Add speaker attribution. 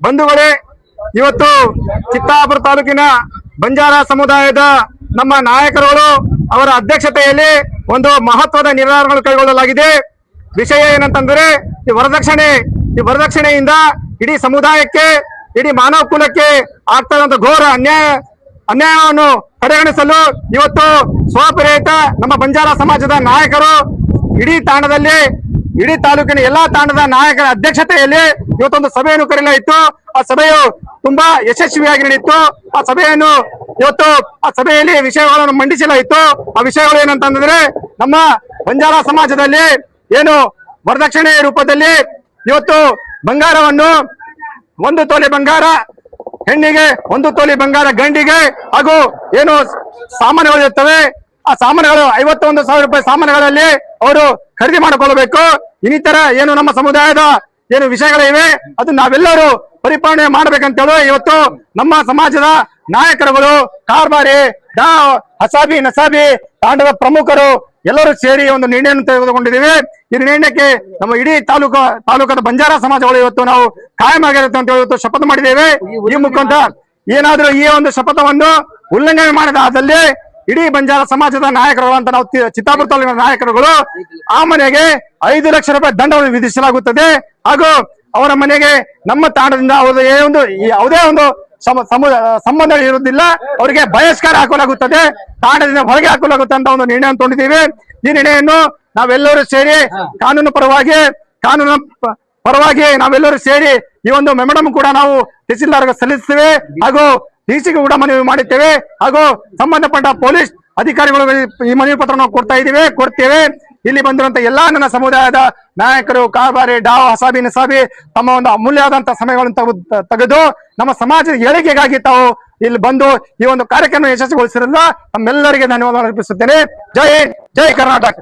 Speaker 1: ಬಂಧುಗಳೇ, ಇವತ್ತು ಚಿತ್ತಾಪುರ ತಾಲೂಕಿನ ಬಂಜಾರ ಸಮುದಾಯದ ನಮ್ಮ ನಾಯಕರುಗಳು ಅವರ ಅಧ್ಯಕ್ಷತೆಯಲ್ಲಿ ಒಂದು ಮಹತ್ವದ ನಿರ್ಧಾರಗಳು ಕೈಗೊಳ್ಳಲಾಗಿದೆ. ವಿಷಯ ಏನಂತಂದ್ರೆ ಈ ವರದಕ್ಷಿಣೆಯಿಂದ ಇಡೀ ಸಮುದಾಯಕ್ಕೆ, ಇಡೀ ಮಾನವ ಕುಲಕ್ಕೆ ಆಗ್ತಕ್ಕಂಥ ಘೋರ ಅನ್ಯಾಯವನ್ನು ಕಡೆಗಣಿಸಲು ಇವತ್ತು ಸ್ವಪ್ರೇರಿತ ನಮ್ಮ ಬಂಜಾರ ಸಮಾಜದ ನಾಯಕರು ಇಡೀ ತಾಲೂಕಿನ ಎಲ್ಲಾ ತಾಂಡದ ನಾಯಕರ ಅಧ್ಯಕ್ಷತೆಯಲ್ಲಿ ಇವತ್ತೊಂದು ಸಭೆಯನ್ನು ಕರೆಯಲಾಯಿತು. ಆ ಸಭೆಯು ತುಂಬಾ ಯಶಸ್ವಿಯಾಗಿ ನಡೆಯಿತು. ಆ ಸಭೆಯಲ್ಲಿ ವಿಷಯಗಳನ್ನು ಮಂಡಿಸಲಾಯಿತು. ಆ ವಿಷಯಗಳು ಏನಂತಂದ್ರೆ, ನಮ್ಮ ಬಂಜಾರ ಸಮಾಜದಲ್ಲಿ ಏನು ವರದಕ್ಷಿಣೆ ರೂಪದಲ್ಲಿ ಇವತ್ತು ಬಂಗಾರವನ್ನು 1 ತೊಲೆ ಬಂಗಾರ ಹೆಣ್ಣಿಗೆ, 1 ತೊಲೆ ಬಂಗಾರ ಗಂಡಿಗೆ, ಹಾಗೂ ಏನು ಸಾಮಾನುಗಳು ಇರ್ತವೆ, ಆ ಸಾಮಾನುಗಳು 51,000 ರೂಪಾಯಿ ಸಾಮಾನುಗಳಲ್ಲಿ ಅವರು ಖರೀದಿ ಮಾಡಿಕೊಳ್ಳಬೇಕು. ಇನ್ನಿತರ ಏನು ನಮ್ಮ ಸಮುದಾಯದ ಏನು ವಿಷಯಗಳಿವೆ ಅದು ನಾವೆಲ್ಲರೂ ಪರಿಪಾಲನೆ ಮಾಡ್ಬೇಕಂತೇಳಿ ಇವತ್ತು ನಮ್ಮ ಸಮಾಜದ ನಾಯಕರುಗಳು, ಕಾರ್ಬಾರಿ, ಹಸಾಬಿ, ನಸಾಬಿ ತಾಂಡದ ಪ್ರಮುಖರು ಎಲ್ಲರೂ ಸೇರಿ ಒಂದು ನಿರ್ಣಯವನ್ನು ತೆಗೆದುಕೊಂಡಿದ್ದೀವಿ. ಈ ನಿರ್ಣಯಕ್ಕೆ ನಮ್ಮ ಇಡೀ ತಾಲೂಕದ ಬಂಜಾರ ಸಮಾಜಗಳು ಇವತ್ತು ನಾವು ಕಾಯಂ ಆಗಿರುತ್ತೆ ಅಂತ ಇವತ್ತು ಶಪಥ ಮಾಡಿದ್ದೇವೆ. ಈ ಮುಖಾಂತರ ಏನಾದ್ರೂ ಈ ಒಂದು ಶಪಥವನ್ನು ಉಲ್ಲಂಘನೆ ಮಾಡಿದಲ್ಲಿ ಇಡೀ ಬಂಜಾರ ಸಮಾಜದ ನಾಯಕರು ಅಂತ ನಾವು ಚಿತ್ತಾಪುರ ತಾಲೂಕಿನ ನಾಯಕರುಗಳು ಆ ಮನೆಗೆ 5 ಲಕ್ಷ ರೂಪಾಯಿ ದಂಡವನ್ನು ವಿಧಿಸಲಾಗುತ್ತದೆ. ಹಾಗೂ ಅವರ ಮನೆಗೆ ನಮ್ಮ ತಾಂಡದಿಂದ ಯಾವುದೇ ಒಂದು ಸಂಬಂಧ ಇರುವುದಿಲ್ಲ, ಅವರಿಗೆ ಬಹಿಷ್ಕಾರ ಹಾಕಲಾಗುತ್ತದೆ, ತಾಂಡದಿಂದ ಹೊರಗೆ ಹಾಕಲಾಗುತ್ತೆ ಅಂತ ಒಂದು ನಿರ್ಣಯ ತಗೊಂಡಿದ್ದೀವಿ. ಈ ನಿರ್ಣಯವನ್ನು ನಾವೆಲ್ಲರೂ ಸೇರಿ ಕಾನೂನು ಪರವಾಗಿ ನಾವೆಲ್ಲರೂ ಸೇರಿ ಈ ಒಂದು ಮೆಮೊರಂ ಕೂಡ ನಾವು ತಹಸೀಲ್ದಾರ್ಗೆ ಸಲ್ಲಿಸ್ತೇವೆ, ಹಾಗೂ ಡಿಸಿಗೆ ಕೂಡ ಮನವಿ ಮಾಡುತ್ತೇವೆ, ಹಾಗೂ ಸಂಬಂಧಪಟ್ಟ ಪೊಲೀಸ್ ಅಧಿಕಾರಿಗಳು ಈ ಮನವಿ ಪತ್ರವನ್ನು ಕೊಡ್ತೇವೆ. ಇಲ್ಲಿ ಬಂದಿರುವಂತ ಎಲ್ಲಾ ನನ್ನ ಸಮುದಾಯದ ನಾಯಕರು, ಕಾರ್ಬಾರಿ, ಹಸಾಬಿ, ನಸಾಬಿ ತಮ್ಮ ಒಂದು ಅಮೂಲ್ಯವಾದಂತಹ ಸಮಯಗಳನ್ನು ತೆಗೆದು ನಮ್ಮ ಸಮಾಜದ ಏಳಿಗೆಗಾಗಿ ತಾವು ಇಲ್ಲಿ ಬಂದು ಈ ಒಂದು ಕಾರ್ಯಕ್ರಮ ಯಶಸ್ವಿಗೊಳಿಸಿರಲ್ಲ ತಮ್ಮೆಲ್ಲರಿಗೆ ಧನ್ಯವಾದ ಅರ್ಪಿಸುತ್ತೇನೆ. ಜೈ ಹಿಂದ್, ಜೈ ಕರ್ನಾಟಕ.